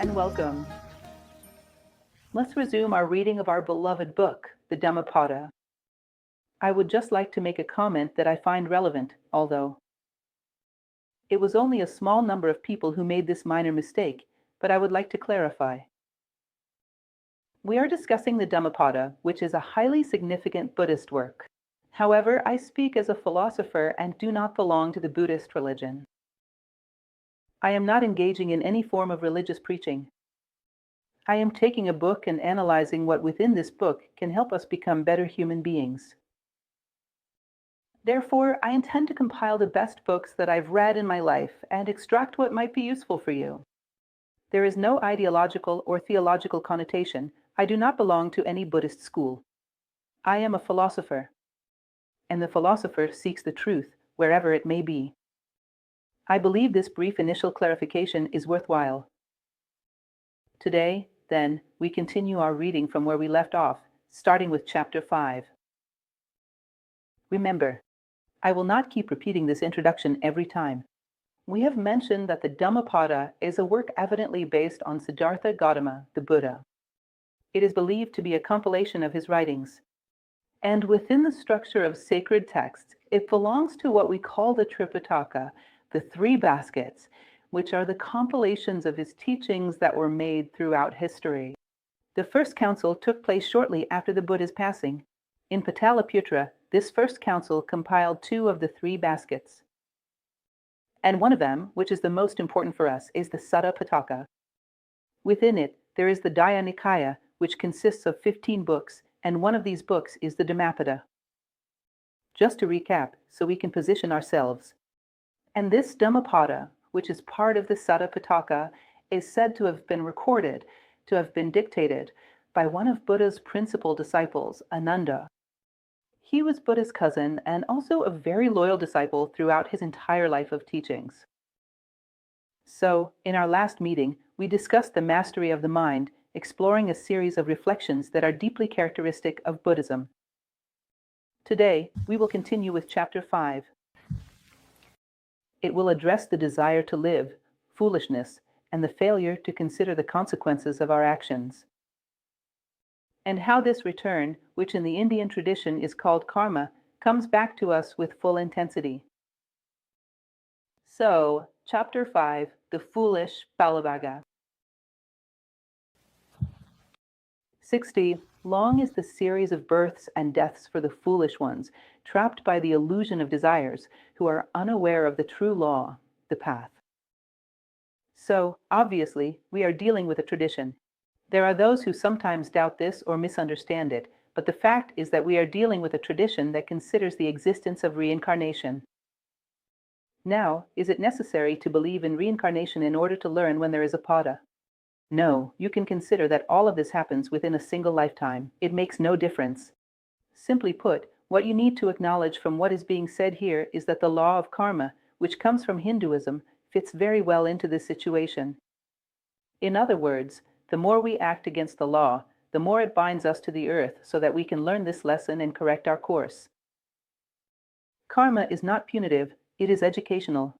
and welcome. Let's resume our reading of our beloved book, the Dhammapada. I would just like to make a comment that I find relevant, although it was only a small number of people who made this minor mistake, but I would like to clarify. We are discussing the Dhammapada, which is a highly significant Buddhist work. However, I speak as a philosopher and do not belong to the Buddhist religion. I am not engaging in any form of religious preaching. I am taking a book and analyzing what within this book can help us become better human beings. Therefore, I intend to compile the best books that I've read in my life and extract what might be useful for you. There is no ideological or theological connotation. I do not belong to any Buddhist school. I am a philosopher, and the philosopher seeks the truth wherever it may be. I believe this brief initial clarification is worthwhile. Today, then, we continue our reading from where we left off, starting with Chapter 5. Remember, I will not keep repeating this introduction every time. We have mentioned that the Dhammapada is a work evidently based on Siddhartha Gautama, the Buddha. It is believed to be a compilation of his writings. And within the structure of sacred texts, it belongs to what we call the Tripitaka, the three baskets, which are the compilations of his teachings that were made throughout history. The first council took place shortly after the Buddha's passing. In Pataliputra, this first council compiled two of the three baskets. And one of them, which is the most important for us, is the Sutta Pitaka. Within it, there is the Nikaya, which consists of 15 books, and one of these books is the Dhammapada. Just to recap, so we can position ourselves. And this Dhammapada, which is part of the Sutta Pitaka, is said to have been recorded, to have been dictated, by one of Buddha's principal disciples, Ananda. He was Buddha's cousin and also a very loyal disciple throughout his entire life of teachings. So, in our last meeting, we discussed the mastery of the mind, exploring a series of reflections that are deeply characteristic of Buddhism. Today, we will continue with Chapter 5. It will address the desire to live, foolishness, and the failure to consider the consequences of our actions, and how this return, which in the Indian tradition is called karma, comes back to us with full intensity. So, Chapter 5, The Foolish Balabhaga. 60. Long is the series of births and deaths for the foolish ones, trapped by the illusion of desires, who are unaware of the true law, the path. So, obviously, we are dealing with a tradition. There are those who sometimes doubt this or misunderstand it, but the fact is that we are dealing with a tradition that considers the existence of reincarnation. Now, is it necessary to believe in reincarnation in order to learn when there is a pada? No, you can consider that all of this happens within a single lifetime. It makes no difference. Simply put, what you need to acknowledge from what is being said here is that the law of karma, which comes from Hinduism, fits very well into this situation. In other words, the more we act against the law, the more it binds us to the earth so that we can learn this lesson and correct our course. Karma is not punitive, it is educational.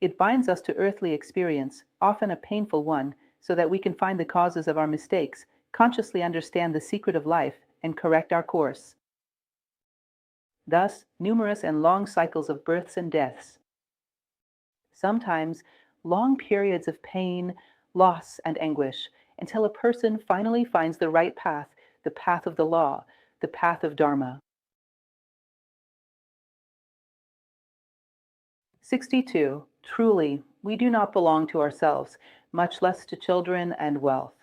It binds us to earthly experience, often a painful one, so that we can find the causes of our mistakes, consciously understand the secret of life, and correct our course. Thus, numerous and long cycles of births and deaths. Sometimes, long periods of pain, loss, and anguish, until a person finally finds the right path, the path of the law, the path of Dharma. 62. Truly, we do not belong to ourselves, much less to children and wealth.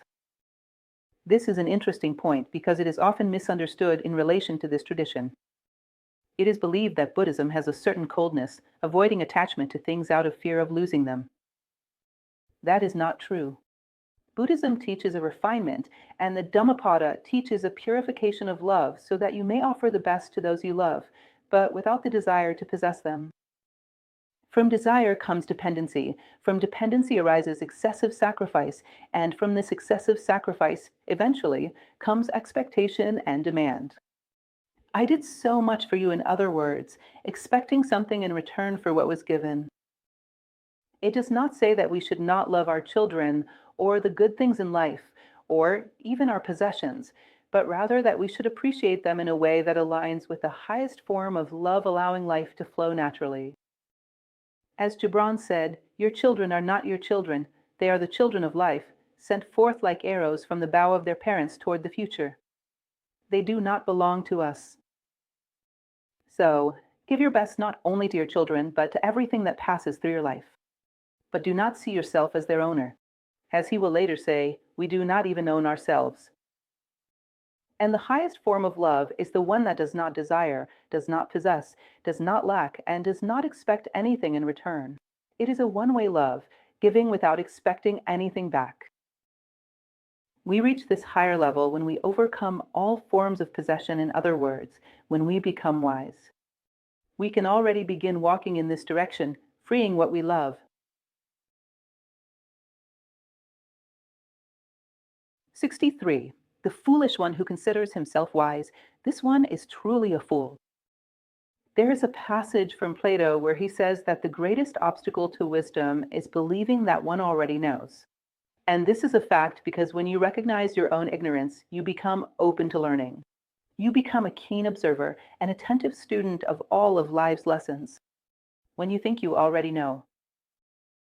This is an interesting point because it is often misunderstood in relation to this tradition. It is believed that Buddhism has a certain coldness, avoiding attachment to things out of fear of losing them. That is not true. Buddhism teaches a refinement, and the Dhammapada teaches a purification of love so that you may offer the best to those you love, but without the desire to possess them. From desire comes dependency. From dependency arises excessive sacrifice, and from this excessive sacrifice, eventually, comes expectation and demand. I did so much for you, in other words, expecting something in return for what was given. It does not say that we should not love our children or the good things in life or even our possessions, but rather that we should appreciate them in a way that aligns with the highest form of love, allowing life to flow naturally. As Gibran said, "Your children are not your children, they are the children of life, sent forth like arrows from the bow of their parents toward the future. They do not belong to us." So, give your best not only to your children, but to everything that passes through your life. But do not see yourself as their owner. As he will later say, we do not even own ourselves. And the highest form of love is the one that does not desire, does not possess, does not lack, and does not expect anything in return. It is a one-way love, giving without expecting anything back. We reach this higher level when we overcome all forms of possession, in other words, when we become wise. We can already begin walking in this direction, freeing what we love. 63. The foolish one who considers himself wise. This one is truly a fool. There is a passage from Plato where he says that the greatest obstacle to wisdom is believing that one already knows. And this is a fact because when you recognize your own ignorance, you become open to learning. You become a keen observer, an attentive student of all of life's lessons. When you think you already know.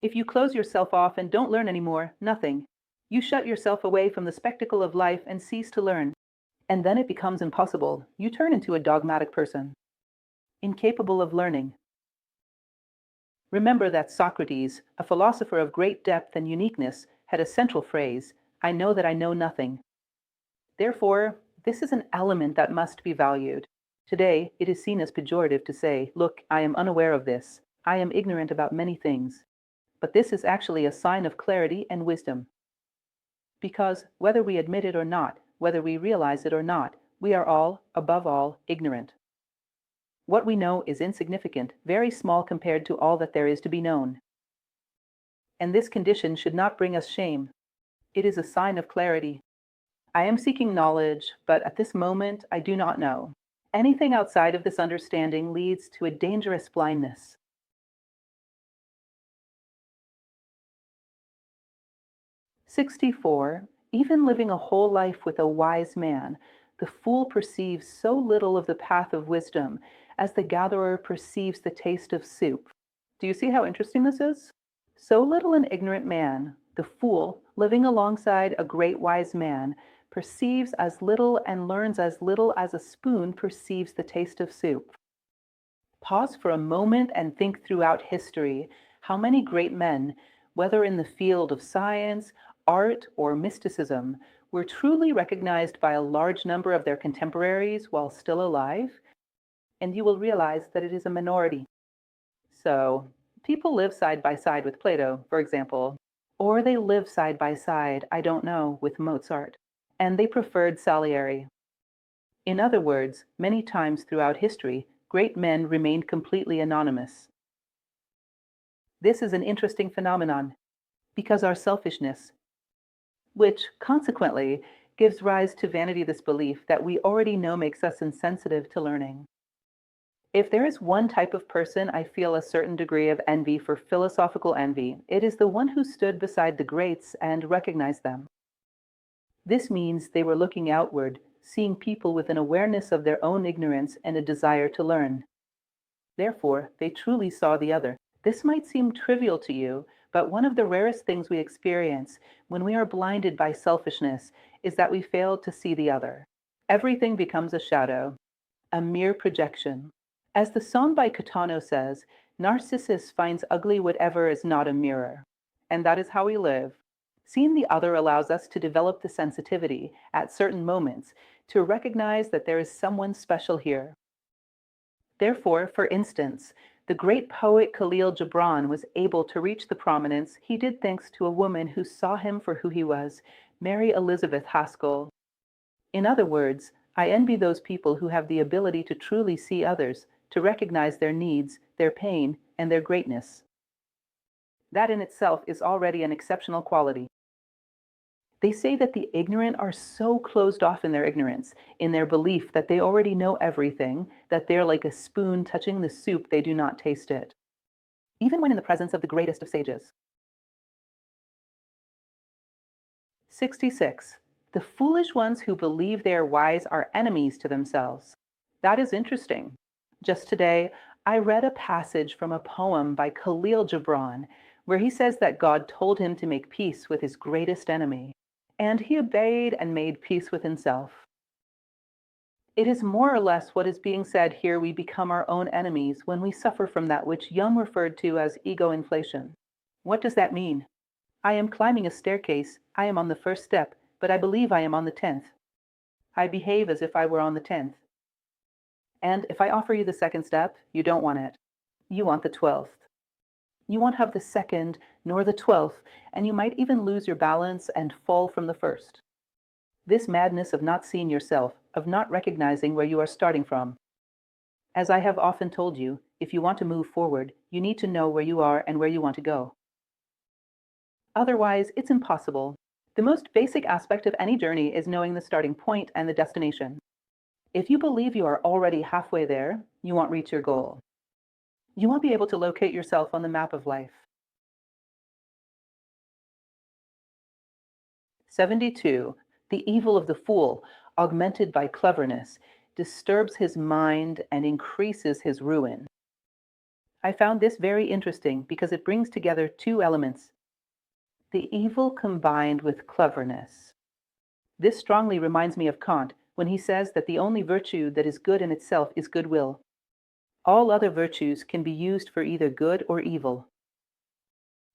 If you close yourself off and don't learn anymore, nothing. You shut yourself away from the spectacle of life and cease to learn. And then it becomes impossible. You turn into a dogmatic person, incapable of learning. Remember that Socrates, a philosopher of great depth and uniqueness, had a central phrase, "I know that I know nothing." Therefore, this is an element that must be valued. Today, it is seen as pejorative to say, "Look, I am unaware of this. I am ignorant about many things." But this is actually a sign of clarity and wisdom. Because whether we admit it or not, whether we realize it or not, we are all, above all, ignorant. What we know is insignificant, very small compared to all that there is to be known. And this condition should not bring us shame. It is a sign of clarity. I am seeking knowledge, but at this moment I do not know. Anything outside of this understanding leads to a dangerous blindness. 64. Even living a whole life with a wise man, the fool perceives so little of the path of wisdom as the gatherer perceives the taste of soup. Do you see how interesting this is? So little an ignorant man, the fool, living alongside a great wise man, perceives as little and learns as little as a spoon perceives the taste of soup. Pause for a moment and think throughout history how many great men, whether in the field of science, art, or mysticism, were truly recognized by a large number of their contemporaries while still alive, and you will realize that it is a minority. So, people live side by side with Plato, for example, or they live side by side, I don't know, with Mozart, and they preferred Salieri. In other words, many times throughout history, great men remained completely anonymous. This is an interesting phenomenon, because our selfishness, which consequently gives rise to vanity, this belief that we already know makes us insensitive to learning. If there is one type of person I feel a certain degree of envy for, philosophical envy, it is the one who stood beside the greats and recognized them. This means they were looking outward, seeing people with an awareness of their own ignorance and a desire to learn. Therefore, they truly saw the other. This might seem trivial to you, but one of the rarest things we experience when we are blinded by selfishness is that we fail to see the other. Everything becomes a shadow, a mere projection. As the song by Caetano says, Narcissus finds ugly whatever is not a mirror. And that is how we live. Seeing the other allows us to develop the sensitivity, at certain moments, to recognize that there is someone special here. Therefore, for instance, the great poet Khalil Gibran was able to reach the prominence he did thanks to a woman who saw him for who he was, Mary Elizabeth Haskell. In other words, I envy those people who have the ability to truly see others, to recognize their needs, their pain, and their greatness. That in itself is already an exceptional quality. They say that the ignorant are so closed off in their ignorance, in their belief that they already know everything, that they're like a spoon touching the soup, they do not taste it. even when in the presence of the greatest of sages. 66. The foolish ones who believe they are wise are enemies to themselves. That is interesting. Just today, I read a passage from a poem by Khalil Gibran where he says that God told him to make peace with his greatest enemy, and he obeyed and made peace with himself. It is more or less what is being said here. We become our own enemies when we suffer from that which Jung referred to as ego inflation. What does that mean? I am climbing a staircase. I am on the first step, but I believe I am on the 10th. I behave as if I were on the 10th. And if I offer you the second step, you don't want it. You want the 12th. You won't have the second nor the 12th, and you might even lose your balance and fall from the first. This madness of not seeing yourself, of not recognizing where you are starting from. As I have often told you, if you want to move forward, you need to know where you are and where you want to go. Otherwise, it's impossible. The most basic aspect of any journey is knowing the starting point and the destination. If you believe you are already halfway there, you won't reach your goal. You won't be able to locate yourself on the map of life. 72. The evil of the fool, augmented by cleverness, disturbs his mind and increases his ruin. I found this very interesting because it brings together two elements: the evil combined with cleverness. This strongly reminds me of Kant when he says that the only virtue that is good in itself is goodwill. All other virtues can be used for either good or evil.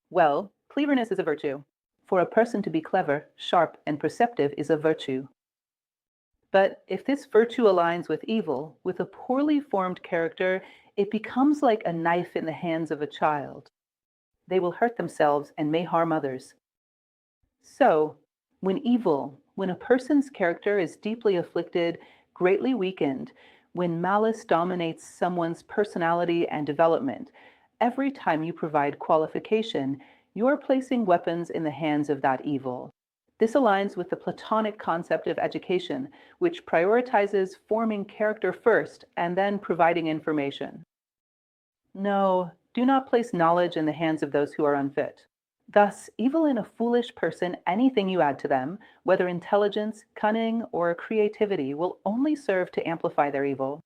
Well, cleverness is a virtue. For a person to be clever, sharp, and perceptive is a virtue. But if this virtue aligns with evil, with a poorly formed character, it becomes like a knife in the hands of a child. They will hurt themselves and may harm others. So, when a person's character is deeply afflicted, greatly weakened, when malice dominates someone's personality and development, every time you provide qualification, you are placing weapons in the hands of that evil. This aligns with the Platonic concept of education, which prioritizes forming character first and then providing information. No, do not place knowledge in the hands of those who are unfit. Thus, evil in a foolish person, anything you add to them, whether intelligence, cunning, or creativity, will only serve to amplify their evil.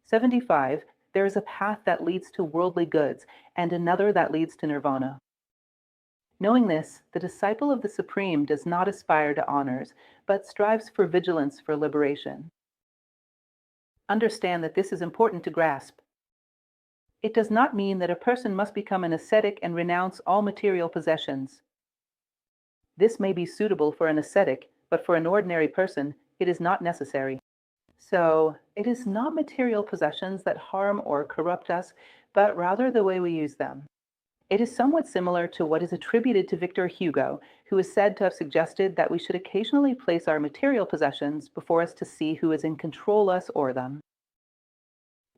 75. There is a path that leads to worldly goods, and another that leads to nirvana. Knowing this, the disciple of the Supreme does not aspire to honors, but strives for vigilance for liberation. Understand that this is important to grasp. It does not mean that a person must become an ascetic and renounce all material possessions. This may be suitable for an ascetic, but for an ordinary person, it is not necessary. So, it is not material possessions that harm or corrupt us, but rather the way we use them. It is somewhat similar to what is attributed to Victor Hugo, who is said to have suggested that we should occasionally place our material possessions before us to see who is in control us or them.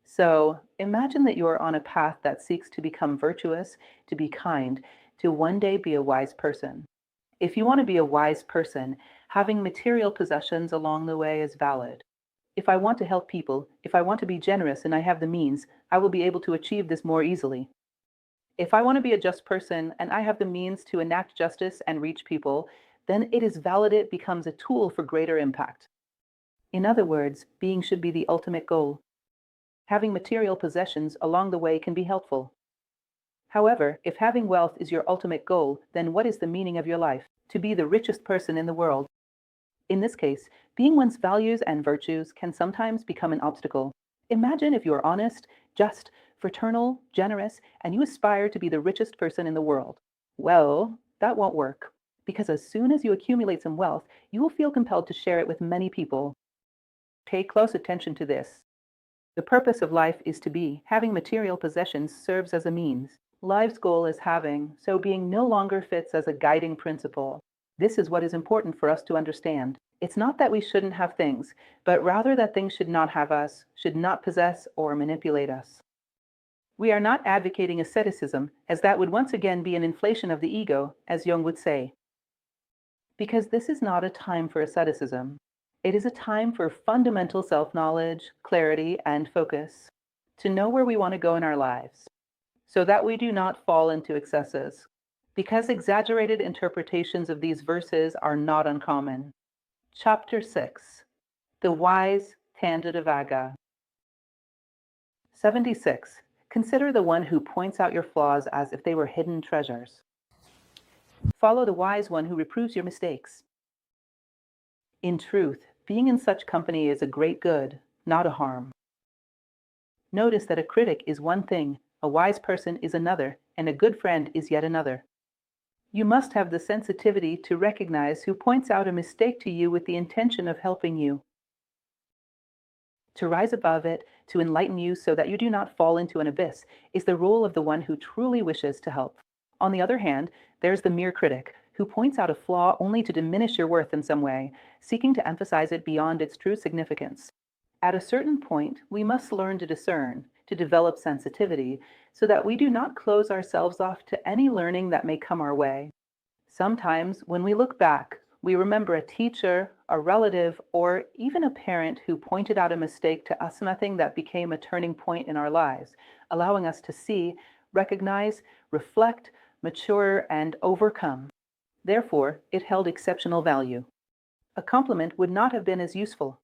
So, imagine that you are on a path that seeks to become virtuous, to be kind, to one day be a wise person. If you want to be a wise person, having material possessions along the way is valid. If I want to help people, if I want to be generous and I have the means, I will be able to achieve this more easily. If I want to be a just person and I have the means to enact justice and reach people, then it is valid. It becomes a tool for greater impact. In other words, being should be the ultimate goal. Having material possessions along the way can be helpful. However, if having wealth is your ultimate goal, then what is the meaning of your life? To be the richest person in the world. In this case, being one's values and virtues can sometimes become an obstacle. Imagine if you are honest, just, fraternal, generous, and you aspire to be the richest person in the world. Well, that won't work, because as soon as you accumulate some wealth, you will feel compelled to share it with many people. Pay close attention to this. The purpose of life is to be. Having material possessions serves as a means. Life's goal is having, so being no longer fits as a guiding principle. This is what is important for us to understand. It's not that we shouldn't have things, but rather that things should not have us, should not possess or manipulate us. We are not advocating asceticism, as that would once again be an inflation of the ego, as Jung would say. Because this is not a time for asceticism. It is a time for fundamental self-knowledge, clarity, and focus, to know where we want to go in our lives, so that we do not fall into excesses. Because exaggerated interpretations of these verses are not uncommon. Chapter 6. The Wise Tandadavaga. 76. Consider the one who points out your flaws as if they were hidden treasures. Follow the wise one who reproves your mistakes. In truth, being in such company is a great good, not a harm. Notice that a critic is one thing, a wise person is another, and a good friend is yet another. You must have the sensitivity to recognize who points out a mistake to you with the intention of helping you, to rise above it, to enlighten you so that you do not fall into an abyss, is the role of the one who truly wishes to help. On the other hand, there's the mere critic, who points out a flaw only to diminish your worth in some way, seeking to emphasize it beyond its true significance. At a certain point, we must learn to discern, to develop sensitivity, so that we do not close ourselves off to any learning that may come our way. Sometimes, when we look back, we remember a teacher, a relative, or even a parent who pointed out a mistake to us, nothing that became a turning point in our lives, allowing us to see, recognize, reflect, mature, and overcome. Therefore, it held exceptional value. A compliment would not have been as useful.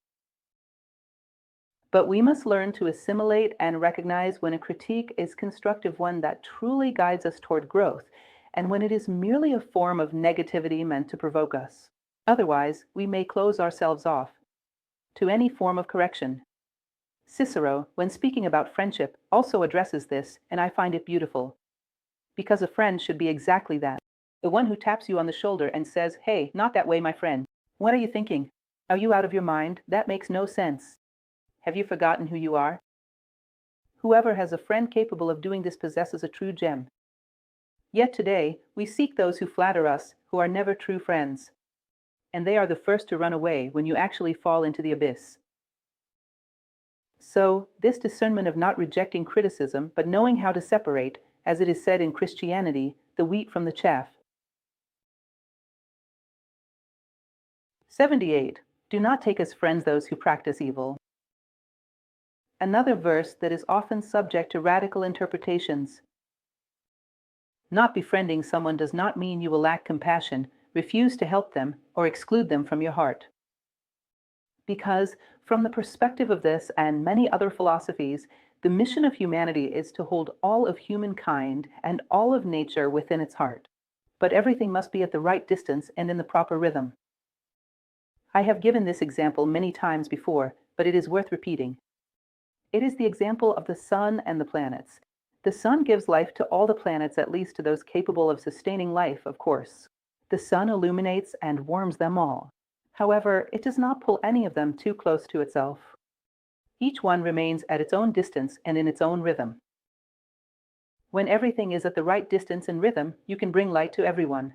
But we must learn to assimilate and recognize when a critique is constructive one that truly guides us toward growth, and when it is merely a form of negativity meant to provoke us. Otherwise, we may close ourselves off to any form of correction. Cicero, when speaking about friendship, also addresses this, and I find it beautiful. Because a friend should be exactly that. The one who taps you on the shoulder and says, "Hey, not that way, my friend. What are you thinking? Are you out of your mind? That makes no sense. Have you forgotten who you are?" Whoever has a friend capable of doing this possesses a true gem. Yet today, we seek those who flatter us, who are never true friends. And they are the first to run away when you actually fall into the abyss. So, this discernment of not rejecting criticism, but knowing how to separate, as it is said in Christianity, the wheat from the chaff. 78. Do not take as friends those who practice evil. Another verse that is often subject to radical interpretations. Not befriending someone does not mean you will lack compassion, refuse to help them, or exclude them from your heart. Because, from the perspective of this and many other philosophies, the mission of humanity is to hold all of humankind and all of nature within its heart. But everything must be at the right distance and in the proper rhythm. I have given this example many times before, but it is worth repeating. It is the example of the sun and the planets. The sun gives life to all the planets, at least to those capable of sustaining life, of course. The sun illuminates and warms them all. However, it does not pull any of them too close to itself. Each one remains at its own distance and in its own rhythm. When everything is at the right distance and rhythm, you can bring light to everyone.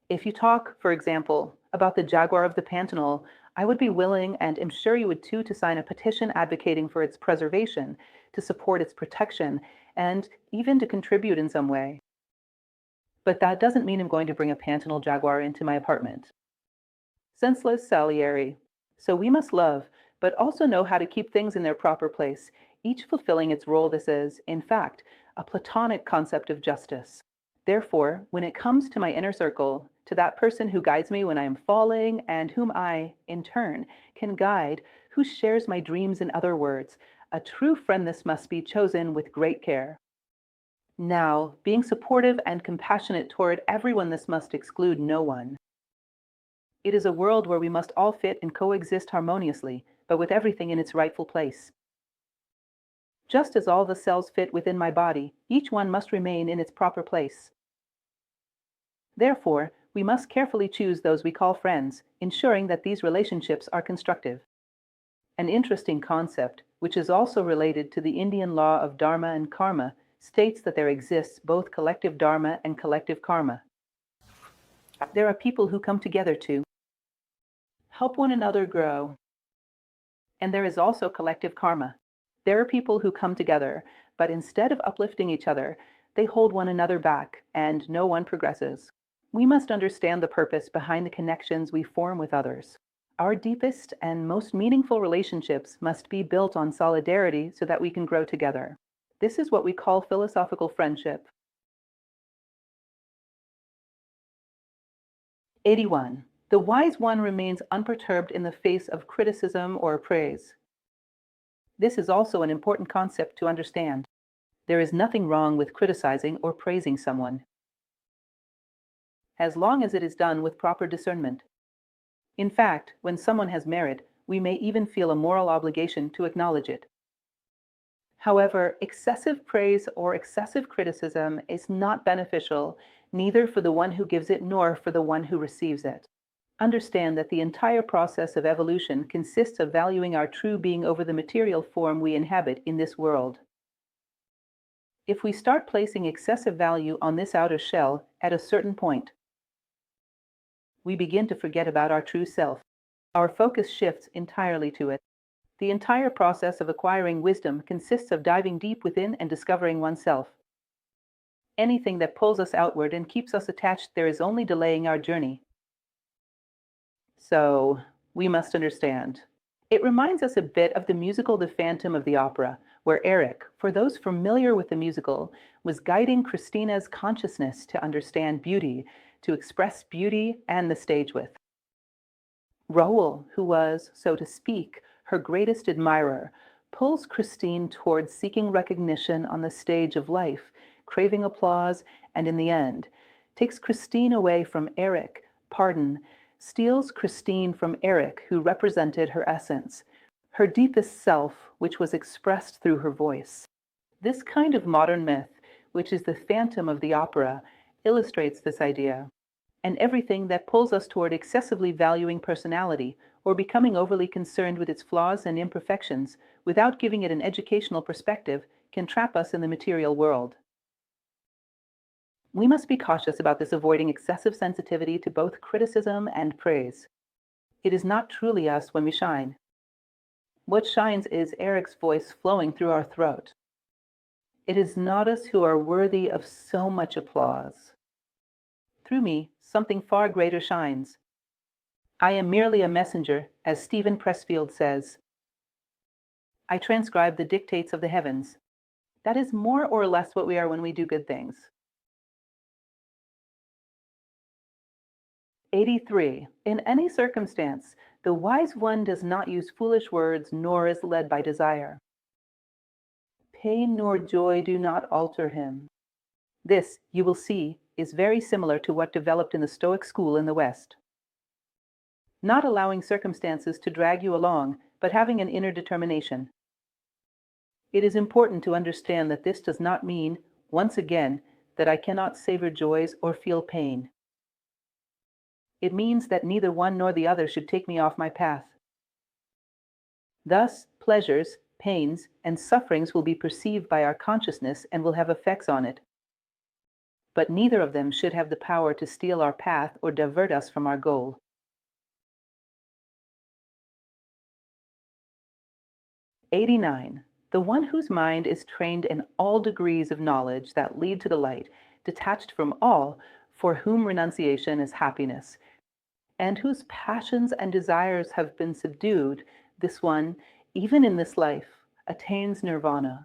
If you talk, for example, about the jaguar of the Pantanal, I would be willing, and am sure you would too, to sign a petition advocating for its preservation, to support its protection, and even to contribute in some way. But that doesn't mean I'm going to bring a Pantanal jaguar into my apartment. Senseless Salieri. So we must love, but also know how to keep things in their proper place, each fulfilling its role. This is, in fact, a Platonic concept of justice. Therefore, when it comes to my inner circle, to that person who guides me when I am falling, and whom I, in turn, can guide, who shares my dreams, in other words, a true friend, this must be chosen with great care. Now, being supportive and compassionate toward everyone, this must exclude no one. It is a world where we must all fit and coexist harmoniously, but with everything in its rightful place. Just as all the cells fit within my body, each one must remain in its proper place. Therefore, we must carefully choose those we call friends, ensuring that these relationships are constructive. An interesting concept, which is also related to the Indian law of dharma and karma, states that there exists both collective dharma and collective karma. There are people who come together to help one another grow. And there is also collective karma. There are people who come together, but instead of uplifting each other, they hold one another back, and no one progresses. We must understand the purpose behind the connections we form with others. Our deepest and most meaningful relationships must be built on solidarity so that we can grow together. This is what we call philosophical friendship. 81. The wise one remains unperturbed in the face of criticism or praise. This is also an important concept to understand. There is nothing wrong with criticizing or praising someone, as long as it is done with proper discernment. In fact, when someone has merit, we may even feel a moral obligation to acknowledge it. However, excessive praise or excessive criticism is not beneficial, neither for the one who gives it nor for the one who receives it. Understand that the entire process of evolution consists of valuing our true being over the material form we inhabit in this world. If we start placing excessive value on this outer shell at a certain point, we begin to forget about our true self. Our focus shifts entirely to it. The entire process of acquiring wisdom consists of diving deep within and discovering oneself. Anything that pulls us outward and keeps us attached there is only delaying our journey. So, we must understand. It reminds us a bit of the musical The Phantom of the Opera, where Eric, for those familiar with the musical, was guiding Christina's consciousness to understand beauty, to express beauty and the stage with. Raoul, who was, so to speak, her greatest admirer, pulls Christine towards seeking recognition on the stage of life, craving applause, and in the end, takes Christine away from Eric, steals Christine from Eric, who represented her essence, her deepest self, which was expressed through her voice. This kind of modern myth, which is the Phantom of the Opera, illustrates this idea. And everything that pulls us toward excessively valuing personality or becoming overly concerned with its flaws and imperfections without giving it an educational perspective can trap us in the material world. We must be cautious about this, avoiding excessive sensitivity to both criticism and praise. It is not truly us when we shine. What shines is Eric's voice flowing through our throat. It is not us who are worthy of so much applause. Through me, something far greater shines. I am merely a messenger, as Stephen Pressfield says. I transcribe the dictates of the heavens. That is more or less what we are when we do good things. 83. In any circumstance, the wise one does not use foolish words nor is led by desire. Pain nor joy do not alter him. This, you will see, is very similar to what developed in the Stoic school in the West. Not allowing circumstances to drag you along, but having an inner determination. It is important to understand that this does not mean, once again, that I cannot savor joys or feel pain. It means that neither one nor the other should take me off my path. Thus, pleasures, pains, and sufferings will be perceived by our consciousness and will have effects on it. But neither of them should have the power to steal our path or divert us from our goal. '89. The one whose mind is trained in all degrees of knowledge that lead to the light, detached from all, for whom renunciation is happiness, and whose passions and desires have been subdued, this one, even in this life, attains nirvana.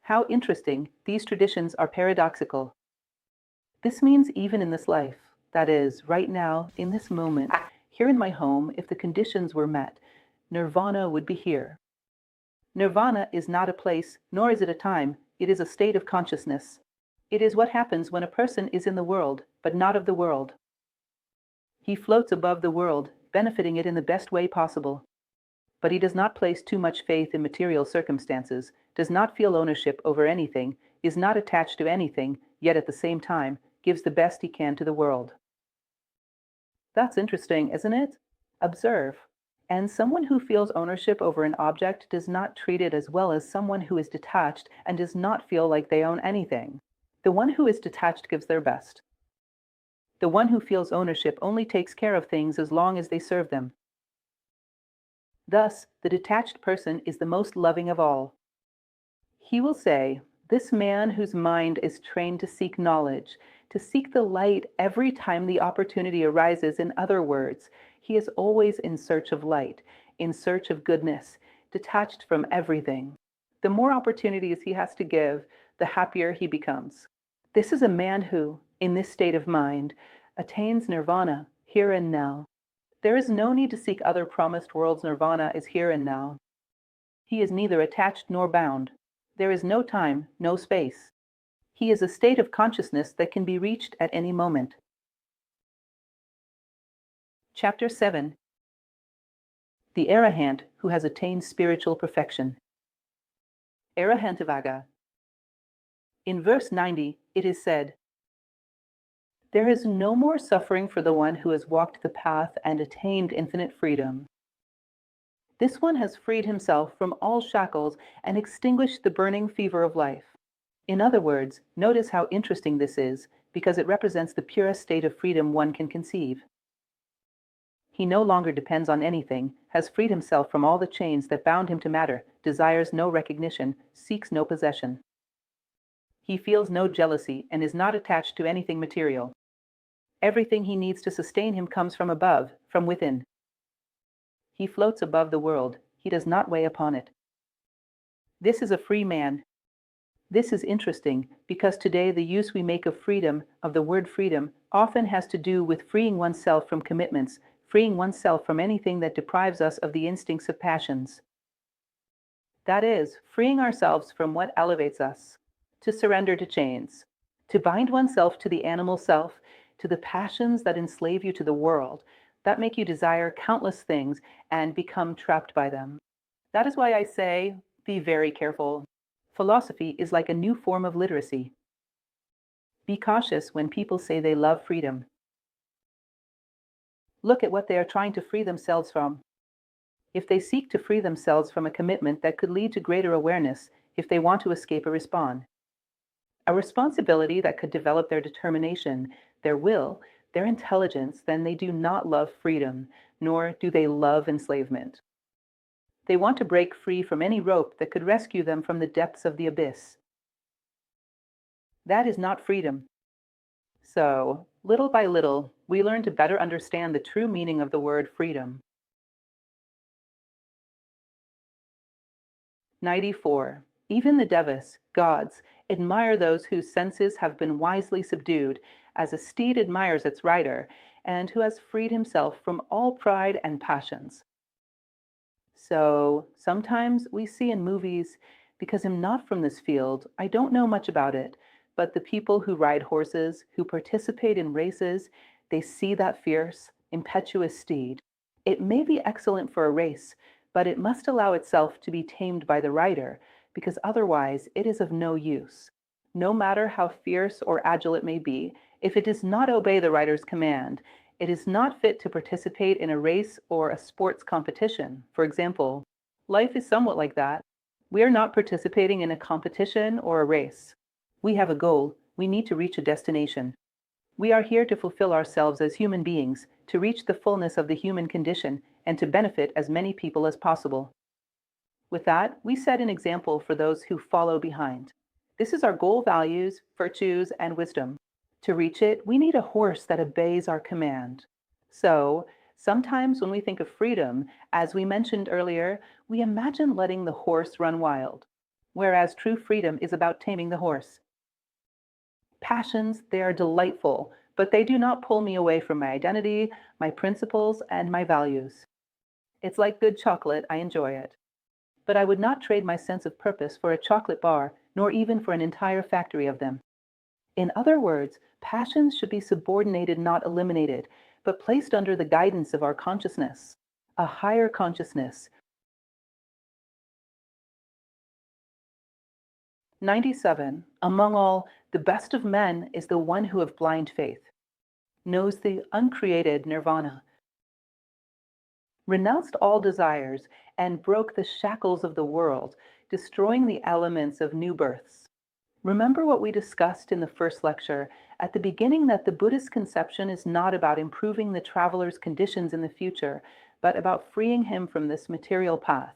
How interesting, these traditions are paradoxical. This means even in this life, that is, right now, in this moment, here in my home, if the conditions were met, nirvana would be here. Nirvana is not a place, nor is it a time, it is a state of consciousness. It is what happens when a person is in the world, but not of the world. He floats above the world, benefiting it in the best way possible. But he does not place too much faith in material circumstances, does not feel ownership over anything, is not attached to anything, yet at the same time, gives the best he can to the world. That's interesting, isn't it? Observe. And someone who feels ownership over an object does not treat it as well as someone who is detached and does not feel like they own anything. The one who is detached gives their best. The one who feels ownership only takes care of things as long as they serve them. Thus, the detached person is the most loving of all. He will say, "This man whose mind is trained to seek knowledge to seek the light every time the opportunity arises. In other words, he is always in search of light, in search of goodness, detached from everything. The more opportunities he has to give, the happier he becomes. This is a man who, in this state of mind, attains nirvana here and now. There is no need to seek other promised worlds. Nirvana is here and now. He is neither attached nor bound. There is no time, no space. He is a state of consciousness that can be reached at any moment. Chapter 7. The Arahant who has attained spiritual perfection. Arahantavaga. In verse 90, it is said, "There is no more suffering for the one who has walked the path and attained infinite freedom. This one has freed himself from all shackles and extinguished the burning fever of life." In other words, notice how interesting this is, because it represents the purest state of freedom one can conceive. He no longer depends on anything, has freed himself from all the chains that bound him to matter, desires no recognition, seeks no possession. He feels no jealousy and is not attached to anything material. Everything he needs to sustain him comes from above, from within. He floats above the world, he does not weigh upon it. This is a free man. This is interesting because today the use we make of freedom, of the word freedom, often has to do with freeing oneself from commitments, freeing oneself from anything that deprives us of the instincts of passions. That is, freeing ourselves from what elevates us, to surrender to chains, to bind oneself to the animal self, to the passions that enslave you to the world, that make you desire countless things and become trapped by them. That is why I say, be very careful. Philosophy is like a new form of literacy. Be cautious when people say they love freedom. Look at what they are trying to free themselves from. If they seek to free themselves from a commitment that could lead to greater awareness, if they want to escape a responsibility that could develop their determination, their will, their intelligence, then they do not love freedom, nor do they love enslavement. They want to break free from any rope that could rescue them from the depths of the abyss. That is not freedom. So, little by little, we learn to better understand the true meaning of the word freedom. 94. Even the devas, gods, admire those whose senses have been wisely subdued, as a steed admires its rider, and who has freed himself from all pride and passions. So, sometimes we see in movies, because I'm not from this field, I don't know much about it, but the people who ride horses, who participate in races, they see that fierce, impetuous steed. It may be excellent for a race, but it must allow itself to be tamed by the rider, because otherwise it is of no use. No matter how fierce or agile it may be, if it does not obey the rider's command, it is not fit to participate in a race or a sports competition. For example, life is somewhat like that. We are not participating in a competition or a race. We have a goal. We need to reach a destination. We are here to fulfill ourselves as human beings, to reach the fullness of the human condition, and to benefit as many people as possible. With that, we set an example for those who follow behind. This is our goal, values, virtues, and wisdom. To reach it, we need a horse that obeys our command. So, sometimes when we think of freedom, as we mentioned earlier, we imagine letting the horse run wild, whereas true freedom is about taming the horse. Passions, they are delightful, but they do not pull me away from my identity, my principles, and my values. It's like good chocolate, I enjoy it. But I would not trade my sense of purpose for a chocolate bar, nor even for an entire factory of them. In other words, passions should be subordinated, not eliminated, but placed under the guidance of our consciousness, a higher consciousness. 97. Among all, the best of men is the one who of blind faith knows the uncreated nirvana, renounced all desires, and broke the shackles of the world, destroying the elements of new births. Remember what we discussed in the first lecture at the beginning, that the Buddhist conception is not about improving the traveler's conditions in the future, but about freeing him from this material path,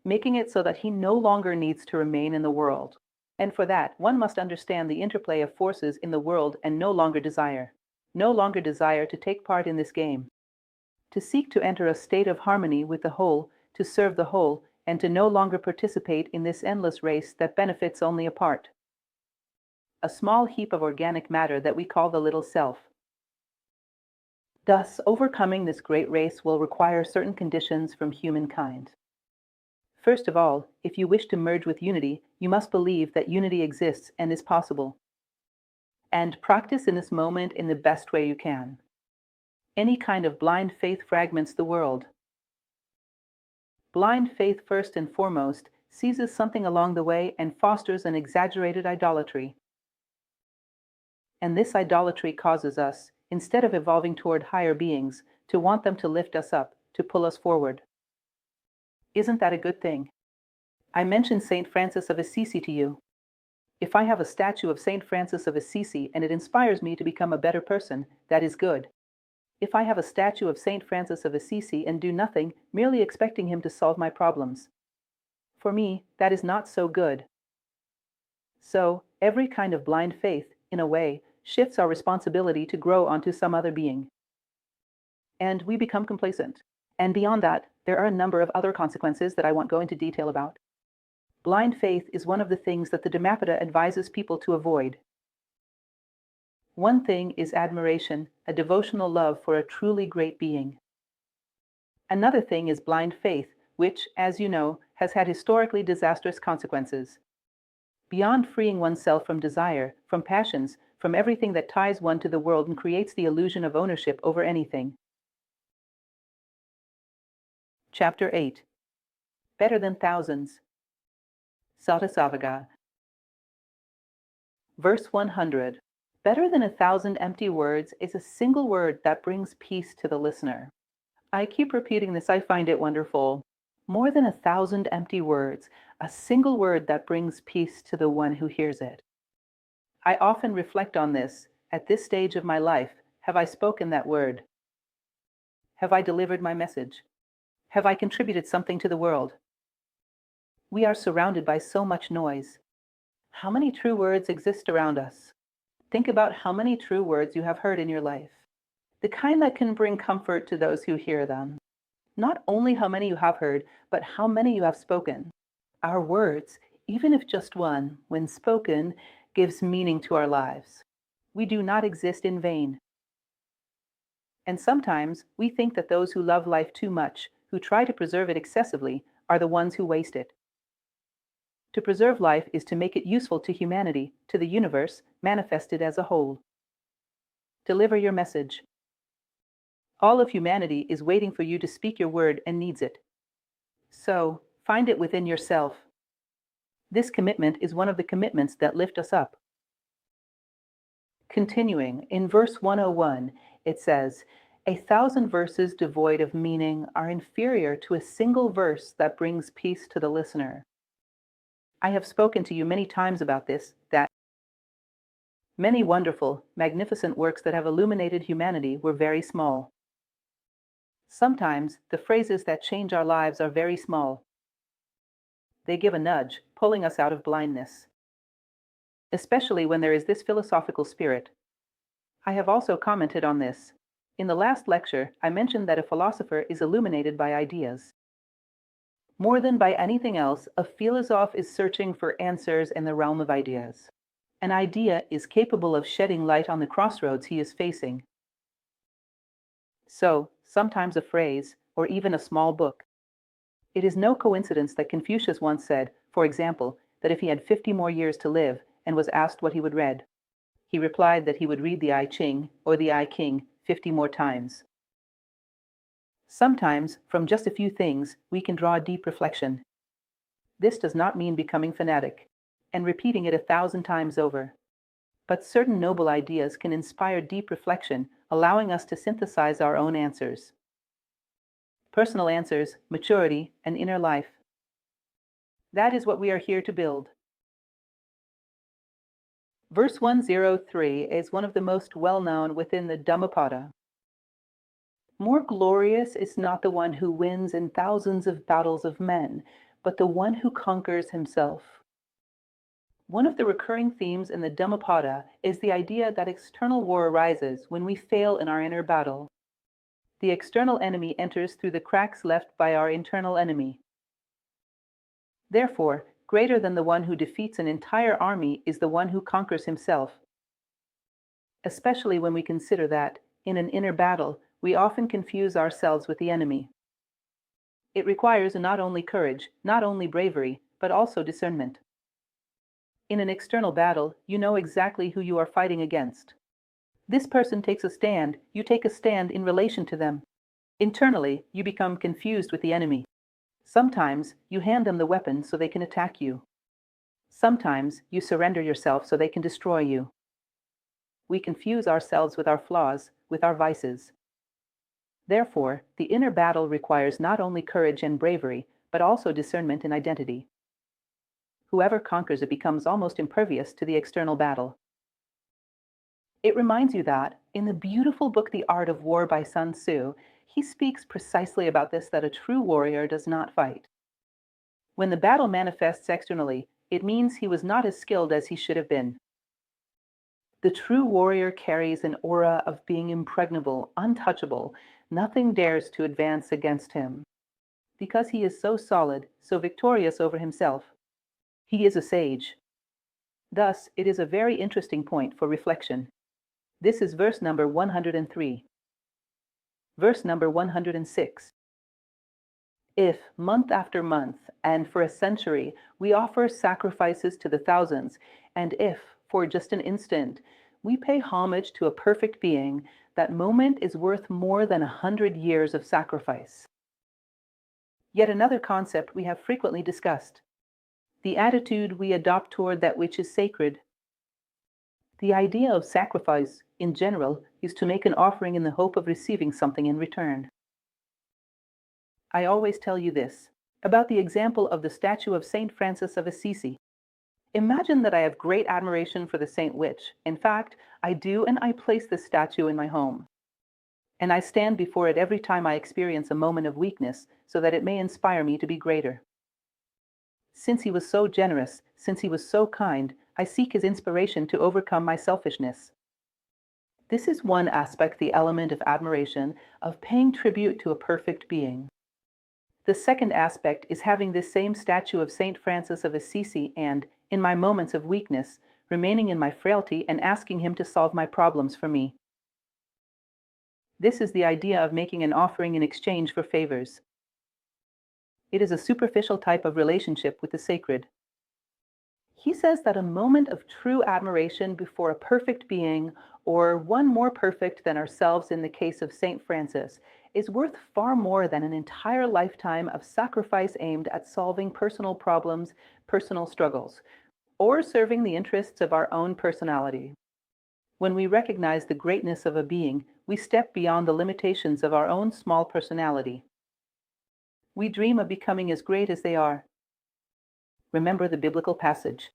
making it so that he no longer needs to remain in the world. And for that, one must understand the interplay of forces in the world and no longer desire to take part in this game, to seek to enter a state of harmony with the whole, to serve the whole, and to no longer participate in this endless race that benefits only a part, a small heap of organic matter that we call the little self. Thus, overcoming this great race will require certain conditions from humankind. First of all, if you wish to merge with unity, you must believe that unity exists and is possible, and practice in this moment in the best way you can. Any kind of blind faith fragments the world. Blind faith, first and foremost, seizes something along the way and fosters an exaggerated idolatry. And this idolatry causes us, instead of evolving toward higher beings, to want them to lift us up, to pull us forward. Isn't that a good thing? I mentioned St. Francis of Assisi to you. If I have a statue of St. Francis of Assisi and it inspires me to become a better person, that is good. If I have a statue of St. Francis of Assisi and do nothing, merely expecting him to solve my problems, for me, that is not so good. So, every kind of blind faith, in a way, shifts our responsibility to grow onto some other being. And we become complacent. And beyond that, there are a number of other consequences that I won't go into detail about. Blind faith is one of the things that the Dhammapada advises people to avoid. One thing is admiration, a devotional love for a truly great being. Another thing is blind faith, which, as you know, has had historically disastrous consequences. Beyond freeing oneself from desire, from passions, from everything that ties one to the world and creates the illusion of ownership over anything. Chapter 8. Better than thousands. Sattasavagga. Verse 100. Better than 1,000 empty words is a single word that brings peace to the listener. I keep repeating this, I find it wonderful. More than 1,000 empty words, a single word that brings peace to the one who hears it. I often reflect on this. At this stage of my life, have I spoken that word? Have I delivered my message? Have I contributed something to the world? We are surrounded by so much noise. How many true words exist around us? Think about how many true words you have heard in your life. The kind that can bring comfort to those who hear them. Not only how many you have heard, but how many you have spoken. Our words, even if just one, when spoken, gives meaning to our lives. We do not exist in vain. And sometimes we think that those who love life too much, who try to preserve it excessively, are the ones who waste it. To preserve life is to make it useful to humanity, to the universe, manifested as a whole. Deliver your message. All of humanity is waiting for you to speak your word and needs it. So, find it within yourself. This commitment is one of the commitments that lift us up. Continuing, in verse 101, it says, 1,000 verses devoid of meaning are inferior to a single verse that brings peace to the listener. I have spoken to you many times about this, that many wonderful, magnificent works that have illuminated humanity were very small. Sometimes the phrases that change our lives are very small. They give a nudge, pulling us out of blindness. Especially when there is this philosophical spirit. I have also commented on this. In the last lecture, I mentioned that a philosopher is illuminated by ideas. More than by anything else, a philosopher is searching for answers in the realm of ideas. An idea is capable of shedding light on the crossroads he is facing. So, sometimes a phrase, or even a small book. It is no coincidence that Confucius once said, for example, that if he had 50 more years to live and was asked what he would read, he replied that he would read the I Ching or the I King 50 more times. Sometimes, from just a few things, we can draw a deep reflection. This does not mean becoming fanatic and repeating it 1,000 times over. But certain noble ideas can inspire deep reflection, allowing us to synthesize our own answers. Personal answers, maturity, and inner life. That is what we are here to build. Verse 103 is one of the most well-known within the Dhammapada. More glorious is not the one who wins in thousands of battles of men, but the one who conquers himself. One of the recurring themes in the Dhammapada is the idea that external war arises when we fail in our inner battle. The external enemy enters through the cracks left by our internal enemy. Therefore, greater than the one who defeats an entire army is the one who conquers himself. Especially when we consider that, in an inner battle, we often confuse ourselves with the enemy. It requires not only courage, not only bravery, but also discernment. In an external battle, you know exactly who you are fighting against. This person takes a stand, you take a stand in relation to them. Internally, you become confused with the enemy. Sometimes, you hand them the weapon so they can attack you. Sometimes, you surrender yourself so they can destroy you. We confuse ourselves with our flaws, with our vices. Therefore, the inner battle requires not only courage and bravery, but also discernment and identity. Whoever conquers it becomes almost impervious to the external battle. It reminds you that, in the beautiful book The Art of War by Sun Tzu, he speaks precisely about this, that a true warrior does not fight. When the battle manifests externally, it means he was not as skilled as he should have been. The true warrior carries an aura of being impregnable, untouchable. Nothing dares to advance against him. Because he is so solid, so victorious over himself. He is a sage. Thus, it is a very interesting point for reflection. This is verse number 103. Verse number 106. If, month after month, and for a century, we offer sacrifices to the thousands, and if, for just an instant, we pay homage to a perfect being, that moment is worth more than 100 years of sacrifice. Yet another concept we have frequently discussed: the attitude we adopt toward that which is sacred. The idea of sacrifice, in general, is to make an offering in the hope of receiving something in return. I always tell you this, about the example of the statue of Saint Francis of Assisi. Imagine that I have great admiration for the Saint Witch. In fact, I do, and I place this statue in my home. And I stand before it every time I experience a moment of weakness, so that it may inspire me to be greater. Since he was so generous, since he was so kind, I seek his inspiration to overcome my selfishness. This is one aspect, the element of admiration, of paying tribute to a perfect being. The second aspect is having this same statue of Saint Francis of Assisi and, in my moments of weakness, remaining in my frailty and asking him to solve my problems for me. This is the idea of making an offering in exchange for favors. It is a superficial type of relationship with the sacred. He says that a moment of true admiration before a perfect being, or one more perfect than ourselves in the case of Saint Francis, is worth far more than an entire lifetime of sacrifice aimed at solving personal problems, personal struggles, or serving the interests of our own personality. When we recognize the greatness of a being, we step beyond the limitations of our own small personality. We dream of becoming as great as they are. Remember the biblical passage: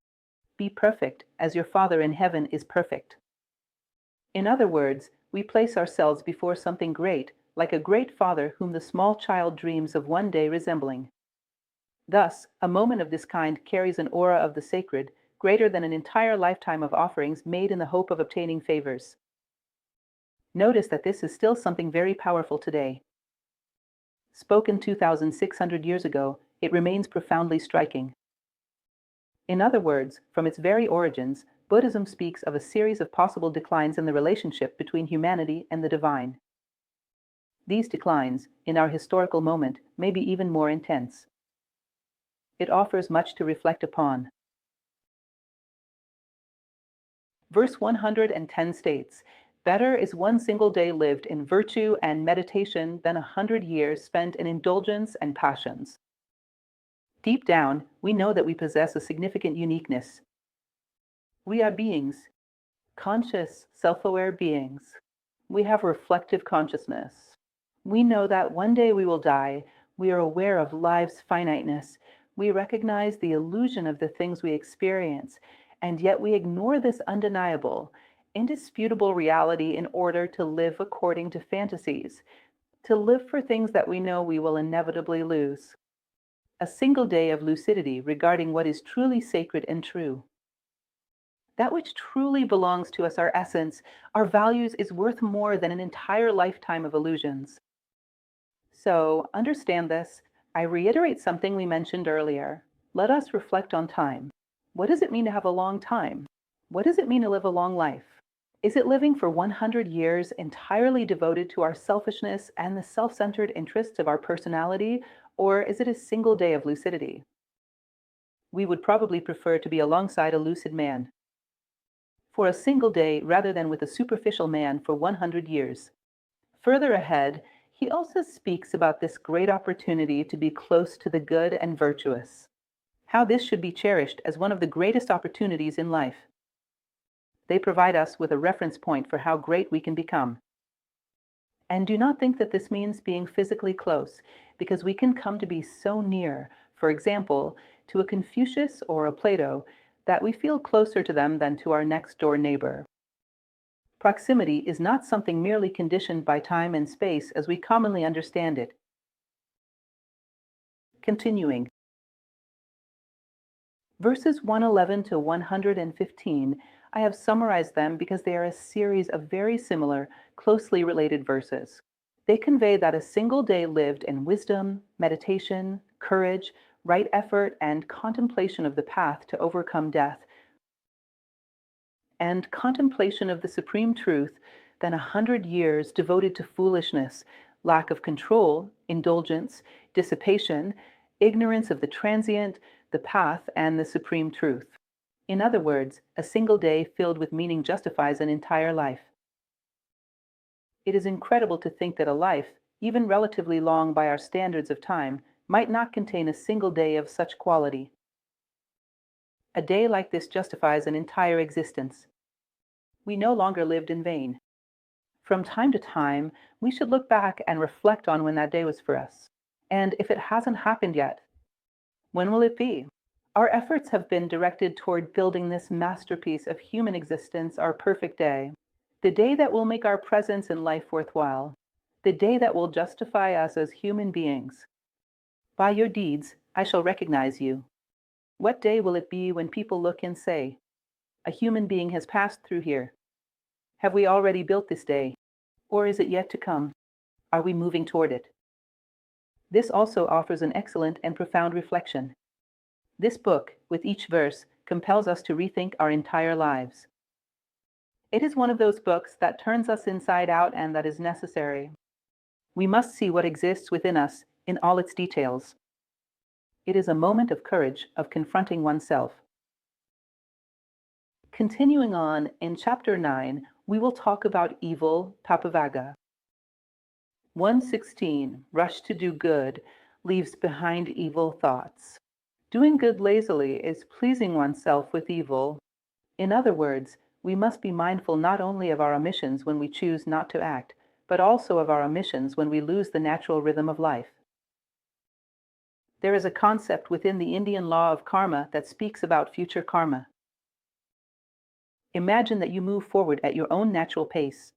"Be perfect as your Father in heaven is perfect." In other words, we place ourselves before something great, like a great father whom the small child dreams of one day resembling. Thus, a moment of this kind carries an aura of the sacred, greater than an entire lifetime of offerings made in the hope of obtaining favors. Notice that this is still something very powerful today. Spoken 2,600 years ago, it remains profoundly striking. In other words, from its very origins, Buddhism speaks of a series of possible declines in the relationship between humanity and the divine. These declines, in our historical moment, may be even more intense. It offers much to reflect upon. Verse 110 states, "Better is one single day lived in virtue and meditation than 100 years spent in indulgence and passions." Deep down, we know that we possess a significant uniqueness. We are beings, conscious, self-aware beings. We have reflective consciousness. We know that one day we will die. We are aware of life's finiteness. We recognize the illusion of the things we experience, and yet we ignore this undeniable, indisputable reality in order to live according to fantasies, to live for things that we know we will inevitably lose. A single day of lucidity regarding what is truly sacred and true. That which truly belongs to us, our essence, our values, is worth more than an entire lifetime of illusions. So, understand this. I reiterate something we mentioned earlier. Let us reflect on time. What does it mean to have a long time? What does it mean to live a long life? Is it living for 100 years entirely devoted to our selfishness and the self centered interests of our personality, or is it a single day of lucidity? We would probably prefer to be alongside a lucid man for a single day rather than with a superficial man for 100 years. Further ahead, he also speaks about this great opportunity to be close to the good and virtuous, how this should be cherished as one of the greatest opportunities in life. They provide us with a reference point for how great we can become. And do not think that this means being physically close, because we can come to be so near, for example, to a Confucius or a Plato, that we feel closer to them than to our next door neighbor. Proximity is not something merely conditioned by time and space as we commonly understand it. Continuing. Verses 111 to 115, I have summarized them because they are a series of very similar, closely related verses. They convey that a single day lived in wisdom, meditation, courage, right effort, and contemplation of the path to overcome death, and contemplation of the supreme truth, than 100 years devoted to foolishness, lack of control, indulgence, dissipation, ignorance of the transient, the path, and the supreme truth. In other words, a single day filled with meaning justifies an entire life. It is incredible to think that a life, even relatively long by our standards of time, might not contain a single day of such quality. A day like this justifies an entire existence. We no longer lived in vain. From time to time, we should look back and reflect on when that day was for us. And if it hasn't happened yet, when will it be? Our efforts have been directed toward building this masterpiece of human existence, our perfect day, the day that will make our presence in life worthwhile, the day that will justify us as human beings. By your deeds, I shall recognize you. What day will it be when people look and say, a human being has passed through here? Have we already built this day? Or is it yet to come? Are we moving toward it? This also offers an excellent and profound reflection. This book, with each verse, compels us to rethink our entire lives. It is one of those books that turns us inside out and that is necessary. We must see what exists within us in all its details. It is a moment of courage, of confronting oneself. Continuing on, in Chapter 9, we will talk about evil, papavaga. 116, rush to do good, leaves behind evil thoughts. Doing good lazily is pleasing oneself with evil. In other words, we must be mindful not only of our omissions when we choose not to act, but also of our omissions when we lose the natural rhythm of life. There is a concept within the Indian law of karma that speaks about future karma. Imagine that you move forward at your own natural pace,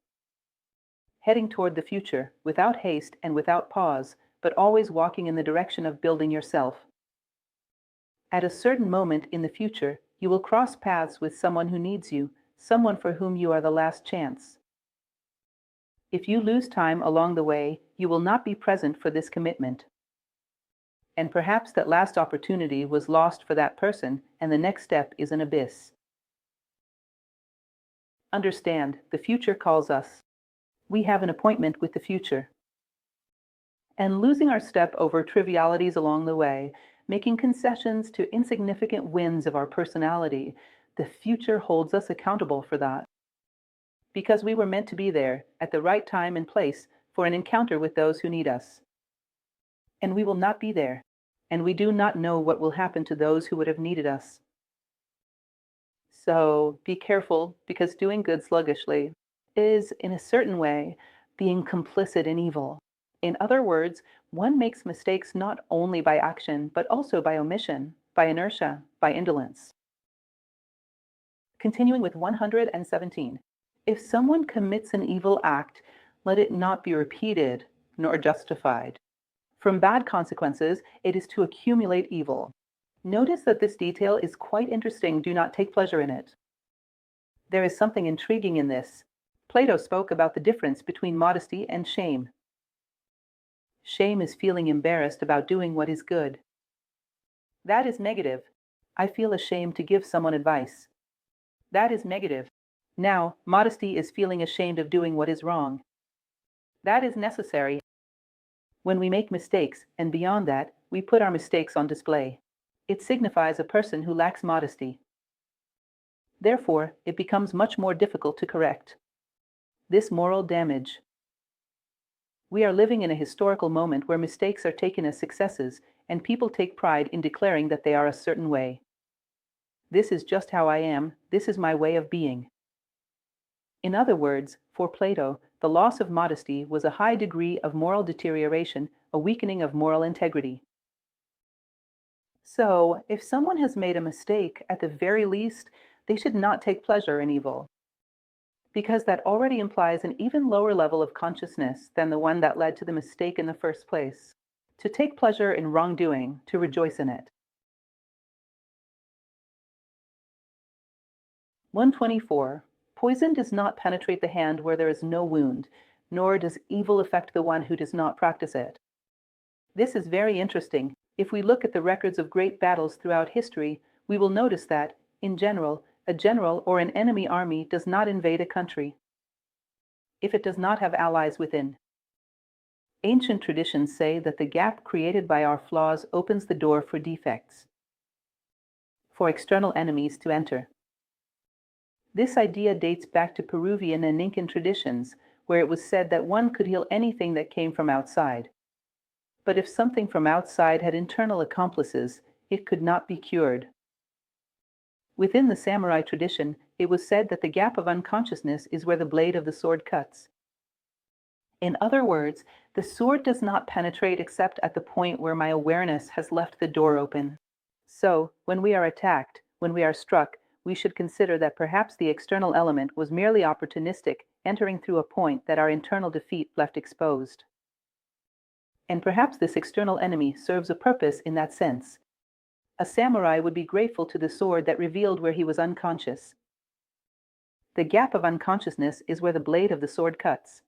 heading toward the future without haste and without pause, but always walking in the direction of building yourself. At a certain moment in the future, you will cross paths with someone who needs you, someone for whom you are the last chance. If you lose time along the way, you will not be present for this commitment. And perhaps that last opportunity was lost for that person, and the next step is an abyss. Understand, the future calls us. We have an appointment with the future. And losing our step over trivialities along the way, making concessions to insignificant wins of our personality, the future holds us accountable for that. Because we were meant to be there, at the right time and place, for an encounter with those who need us. And we will not be there, and we do not know what will happen to those who would have needed us. So be careful, because doing good sluggishly is, in a certain way, being complicit in evil. In other words, one makes mistakes not only by action, but also by omission, by inertia, by indolence. Continuing with 117. If someone commits an evil act, let it not be repeated nor justified. From bad consequences, it is to accumulate evil. Notice that this detail is quite interesting. Do not take pleasure in it. There is something intriguing in this. Plato spoke about the difference between modesty and shame. Shame is feeling embarrassed about doing what is good. That is negative. I feel ashamed to give someone advice. That is negative. Now, modesty is feeling ashamed of doing what is wrong. That is necessary. When we make mistakes, and beyond that, we put our mistakes on display. It signifies a person who lacks modesty. Therefore, it becomes much more difficult to correct. This moral damage. We are living in a historical moment where mistakes are taken as successes, and people take pride in declaring that they are a certain way. This is just how I am, this is my way of being. In other words, for Plato, the loss of modesty was a high degree of moral deterioration, a weakening of moral integrity. So, if someone has made a mistake, at the very least, they should not take pleasure in evil, because that already implies an even lower level of consciousness than the one that led to the mistake in the first place. To take pleasure in wrongdoing, to rejoice in it. 124. Poison does not penetrate the hand where there is no wound, nor does evil affect the one who does not practice it. This is very interesting. If we look at the records of great battles throughout history, we will notice that, in general, a general or an enemy army does not invade a country if it does not have allies within. Ancient traditions say that the gap created by our flaws opens the door for defects, for external enemies to enter. This idea dates back to Peruvian and Incan traditions, where it was said that one could heal anything that came from outside. But if something from outside had internal accomplices, it could not be cured. Within the samurai tradition, it was said that the gap of unconsciousness is where the blade of the sword cuts. In other words, the sword does not penetrate except at the point where my awareness has left the door open. So, when we are attacked, when we are struck, we should consider that perhaps the external element was merely opportunistic, entering through a point that our internal defeat left exposed. And perhaps this external enemy serves a purpose in that sense. A samurai would be grateful to the sword that revealed where he was unconscious. The gap of unconsciousness is where the blade of the sword cuts.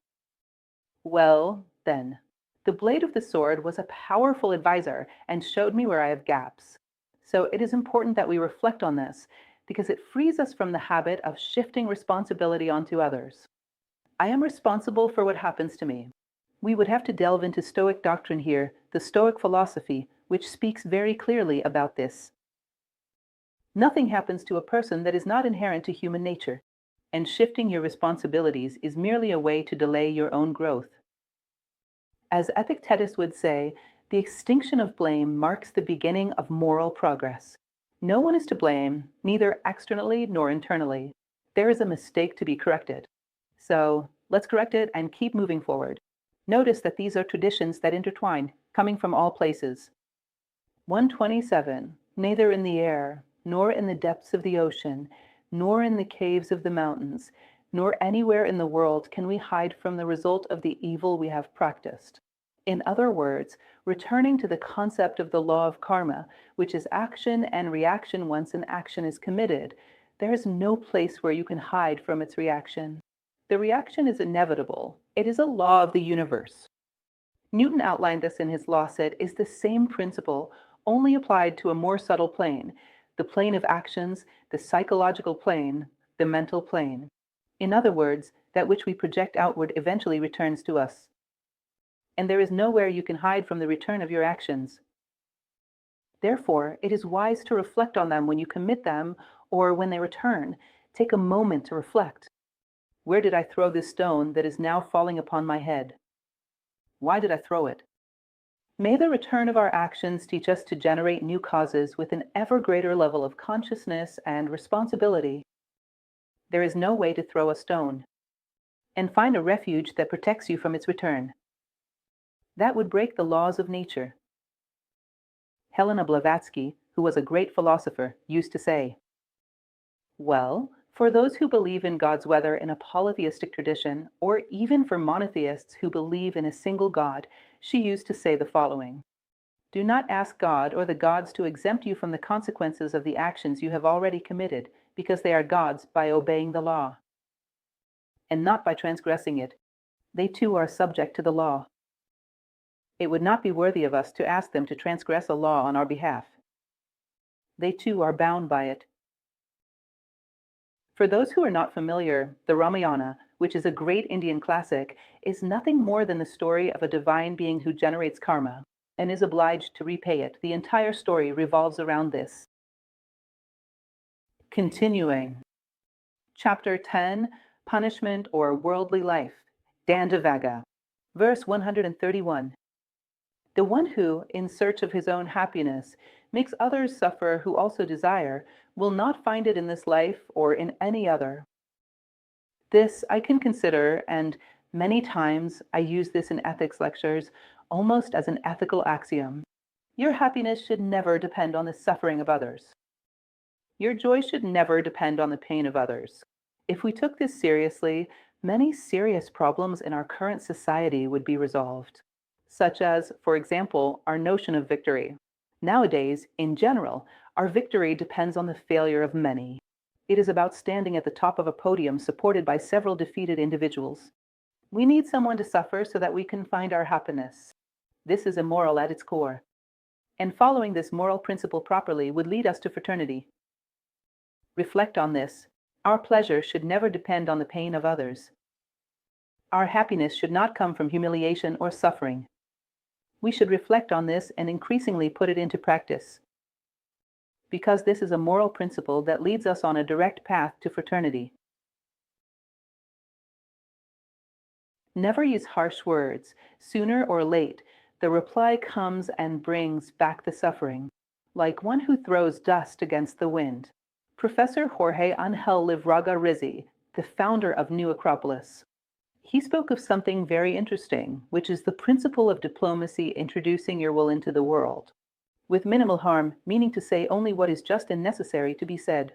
Well, then, the blade of the sword was a powerful advisor and showed me where I have gaps. So it is important that we reflect on this, because it frees us from the habit of shifting responsibility onto others. I am responsible for what happens to me. We would have to delve into Stoic doctrine here, the Stoic philosophy, which speaks very clearly about this. Nothing happens to a person that is not inherent to human nature, and shifting your responsibilities is merely a way to delay your own growth. As Epictetus would say, the extinction of blame marks the beginning of moral progress. No one is to blame, neither externally nor internally. There is a mistake to be corrected. So, let's correct it and keep moving forward. Notice that these are traditions that intertwine, coming from all places. 127. Neither in the air, nor in the depths of the ocean, nor in the caves of the mountains, nor anywhere in the world can we hide from the result of the evil we have practiced. In other words, returning to the concept of the law of karma, which is action and reaction once an action is committed, there is no place where you can hide from its reaction. The reaction is inevitable. It is a law of the universe. Newton outlined this in his law set is the same principle, only applied to a more subtle plane, the plane of actions, the psychological plane, the mental plane. In other words, that which we project outward eventually returns to us. And there is nowhere you can hide from the return of your actions. Therefore, it is wise to reflect on them when you commit them or when they return. Take a moment to reflect. Where did I throw this stone that is now falling upon my head? Why did I throw it? May the return of our actions teach us to generate new causes with an ever greater level of consciousness and responsibility. There is no way to throw a stone, and find a refuge that protects you from its return. That would break the laws of nature. Helena Blavatsky, who was a great philosopher, used to say, well, for those who believe in God's whether in a polytheistic tradition, or even for monotheists who believe in a single God, she used to say the following: do not ask God or the gods to exempt you from the consequences of the actions you have already committed. because they are gods by obeying the law, and not by transgressing it. They too are subject to the law. It would not be worthy of us to ask them to transgress a law on our behalf. They too are bound by it. For those who are not familiar, the Ramayana, which is a great Indian classic, is nothing more than the story of a divine being who generates karma and is obliged to repay it. The entire story revolves around this. Continuing. Chapter 10, Punishment or Worldly Life, Dandavaga, verse 131. The one who, in search of his own happiness, makes others suffer who also desire, will not find it in this life or in any other. This I can consider, and many times I use this in ethics lectures, almost as an ethical axiom. Your happiness should never depend on the suffering of others. Your joy should never depend on the pain of others. If we took this seriously, many serious problems in our current society would be resolved, such as, for example, our notion of victory. Nowadays, in general, our victory depends on the failure of many. It is about standing at the top of a podium supported by several defeated individuals. We need someone to suffer so that we can find our happiness. This is immoral at its core. And following this moral principle properly would lead us to fraternity. Reflect on this. Our pleasure should never depend on the pain of others. Our happiness should not come from humiliation or suffering. We should reflect on this and increasingly put it into practice, because this is a moral principle that leads us on a direct path to fraternity. Never use harsh words. Sooner or late, the reply comes and brings back the suffering, like one who throws dust against the wind. Professor Jorge Angel Livraga Rizzi, the founder of New Acropolis, he spoke of something very interesting, which is the principle of diplomacy introducing your will into the world, with minimal harm, meaning to say only what is just and necessary to be said,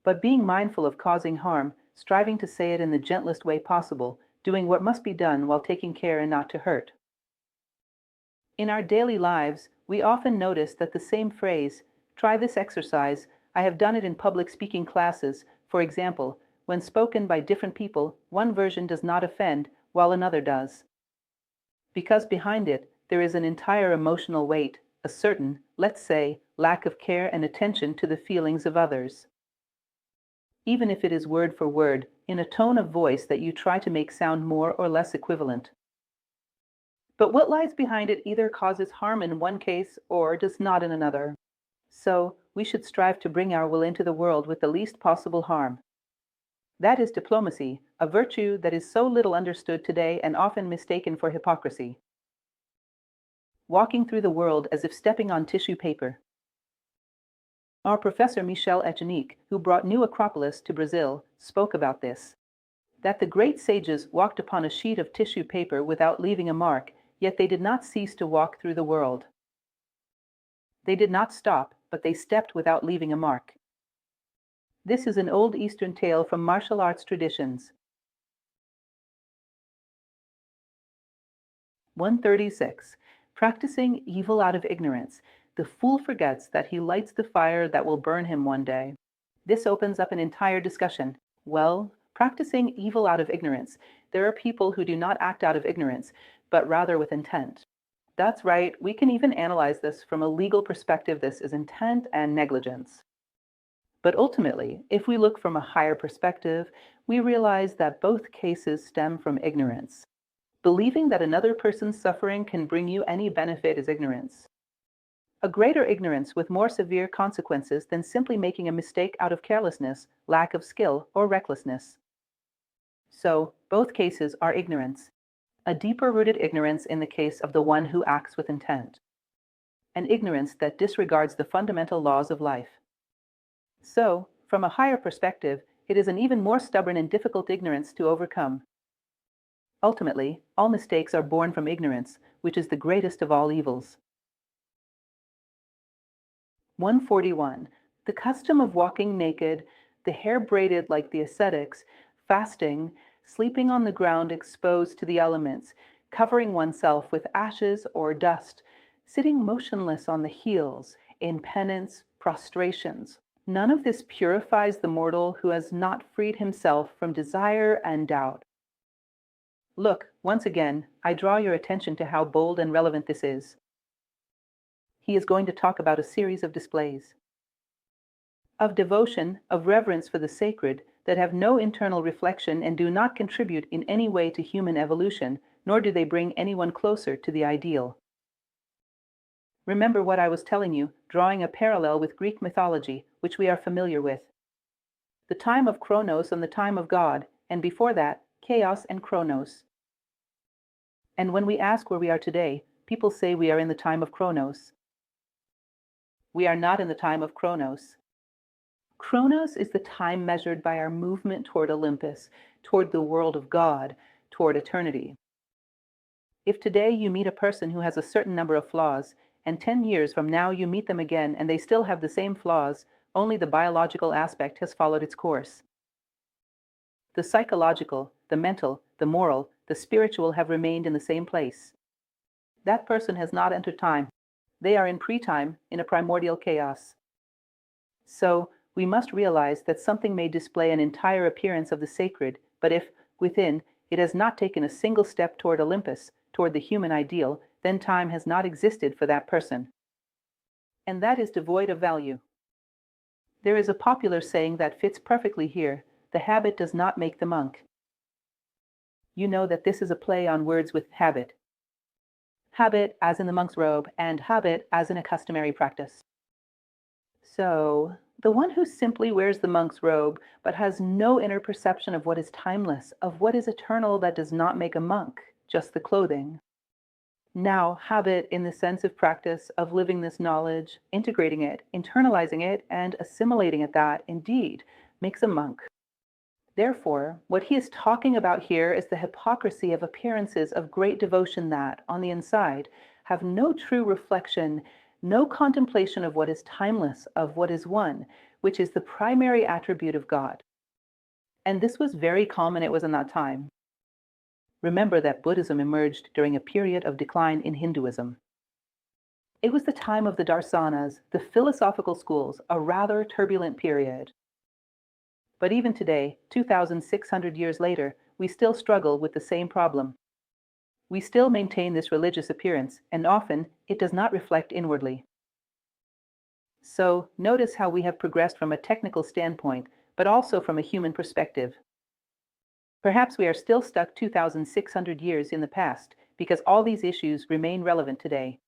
but being mindful of causing harm, striving to say it in the gentlest way possible, doing what must be done while taking care and not to hurt. In our daily lives, we often notice that the same phrase, "Try this exercise," I have done it in public speaking classes, for example, when spoken by different people, one version does not offend, while another does. Because behind it, there is an entire emotional weight, a certain, let's say, lack of care and attention to the feelings of others. Even if it is word for word, in a tone of voice that you try to make sound more or less equivalent. But what lies behind it either causes harm in one case or does not in another. So, we should strive to bring our will into the world with the least possible harm. That is diplomacy, a virtue that is so little understood today and often mistaken for hypocrisy. Walking through the world as if stepping on tissue paper. Our professor Michel Echenique, who brought New Acropolis to Brazil, spoke about this. That the great sages walked upon a sheet of tissue paper without leaving a mark, yet they did not cease to walk through the world. They did not stop, but they stepped without leaving a mark. This is an old Eastern tale from martial arts traditions. 136. Practicing evil out of ignorance. The fool forgets that he lights the fire that will burn him one day. This opens up an entire discussion. Well, practicing evil out of ignorance. There are people who do not act out of ignorance, but rather with intent. That's right, we can even analyze this from a legal perspective. This is intent and negligence. But ultimately, if we look from a higher perspective, we realize that both cases stem from ignorance. Believing that another person's suffering can bring you any benefit is ignorance. A greater ignorance with more severe consequences than simply making a mistake out of carelessness, lack of skill, or recklessness. So, both cases are ignorance. A deeper-rooted ignorance in the case of the one who acts with intent. An ignorance that disregards the fundamental laws of life. So, from a higher perspective, it is an even more stubborn and difficult ignorance to overcome. Ultimately, all mistakes are born from ignorance, which is the greatest of all evils. 141. The custom of walking naked, the hair braided like the ascetics, fasting, sleeping on the ground exposed to the elements, covering oneself with ashes or dust, sitting motionless on the heels, in penance, prostrations, None of this purifies the mortal who has not freed himself from desire and doubt. Look, once again, I draw your attention to how bold and relevant this is. He is going to talk about a series of displays of devotion, of reverence for the sacred, that have no internal reflection and do not contribute in any way to human evolution, nor do they bring anyone closer to the ideal. Remember what I was telling you, drawing a parallel with Greek mythology, which we are familiar with. The time of Chronos and the time of God, and before that, chaos and Chronos. And when we ask where we are today, people say we are in the time of Chronos. We are not in the time of Chronos. Chronos is the time measured by our movement toward Olympus, toward the world of God, toward eternity. If today you meet a person who has a certain number of flaws, and 10 years from now you meet them again and they still have the same flaws, only the biological aspect has followed its course. The psychological, the mental, the moral, the spiritual have remained in the same place. That person has not entered time. They are in pre-time, in a primordial chaos. So, we must realize that something may display an entire appearance of the sacred, but if, within, it has not taken a single step toward Olympus, toward the human ideal, then time has not existed for that person. And that is devoid of value. There is a popular saying that fits perfectly here: the habit does not make the monk. You know that this is a play on words with habit. Habit as in the monk's robe, and habit as in a customary practice. So, the one who simply wears the monk's robe, but has no inner perception of what is timeless, of what is eternal, that does not make a monk, just the clothing. Now, habit in the sense of practice, of living this knowledge, integrating it, internalizing it, and assimilating it, that, indeed, makes a monk. Therefore, what he is talking about here is the hypocrisy of appearances of great devotion that, on the inside, have no true reflection, no contemplation of what is timeless, of what is one, which is the primary attribute of God. And this was very common, it was in that time. Remember that Buddhism emerged during a period of decline in Hinduism. It was the time of the darsanas, the philosophical schools, a rather turbulent period. But even today, 2,600 years later, we still struggle with the same problem. We still maintain this religious appearance, and often it does not reflect inwardly. So, notice how we have progressed from a technical standpoint, but also from a human perspective. Perhaps we are still stuck 2,600 years in the past, because all these issues remain relevant today.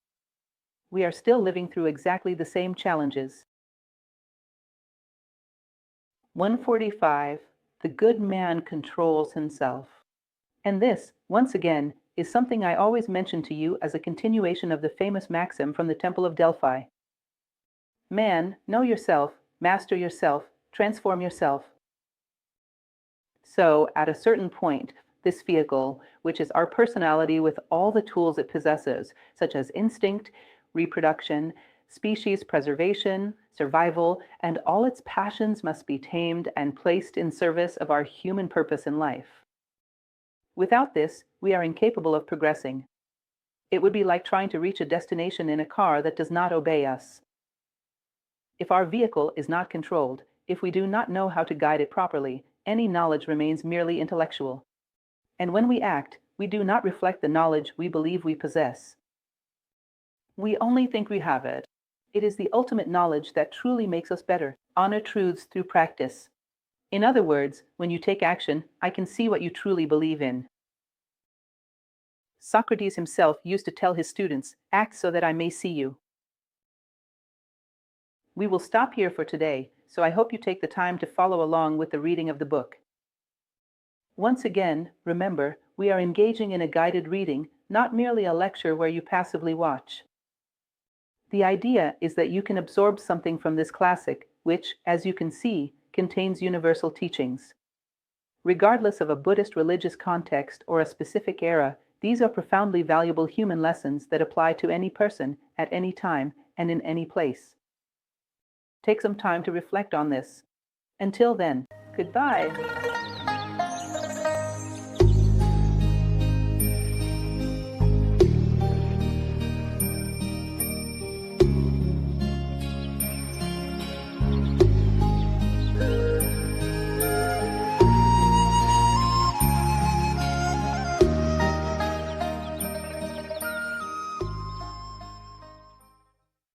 We are still living through exactly the same challenges. 145. The good man controls himself. And this, once again, is something I always mention to you as a continuation of the famous maxim from the Temple of Delphi. Man, know yourself, master yourself, transform yourself. So, at a certain point, this vehicle, which is our personality with all the tools it possesses, such as instinct, reproduction, species preservation, survival, and all its passions, must be tamed and placed in service of our human purpose in life. Without this, we are incapable of progressing. It would be like trying to reach a destination in a car that does not obey us. If our vehicle is not controlled, if we do not know how to guide it properly, any knowledge remains merely intellectual. And when we act, we do not reflect the knowledge we believe we possess. We only think we have it. It is the ultimate knowledge that truly makes us better. Honor truths through practice. In other words, when you take action, I can see what you truly believe in. Socrates himself used to tell his students, "Act so that I may see you." We will stop here for today, so I hope you take the time to follow along with the reading of the book. Once again, remember, we are engaging in a guided reading, not merely a lecture where you passively watch. The idea is that you can absorb something from this classic, which, as you can see, contains universal teachings. Regardless of a Buddhist religious context or a specific era, these are profoundly valuable human lessons that apply to any person, at any time, and in any place. Take some time to reflect on this. Until then, goodbye.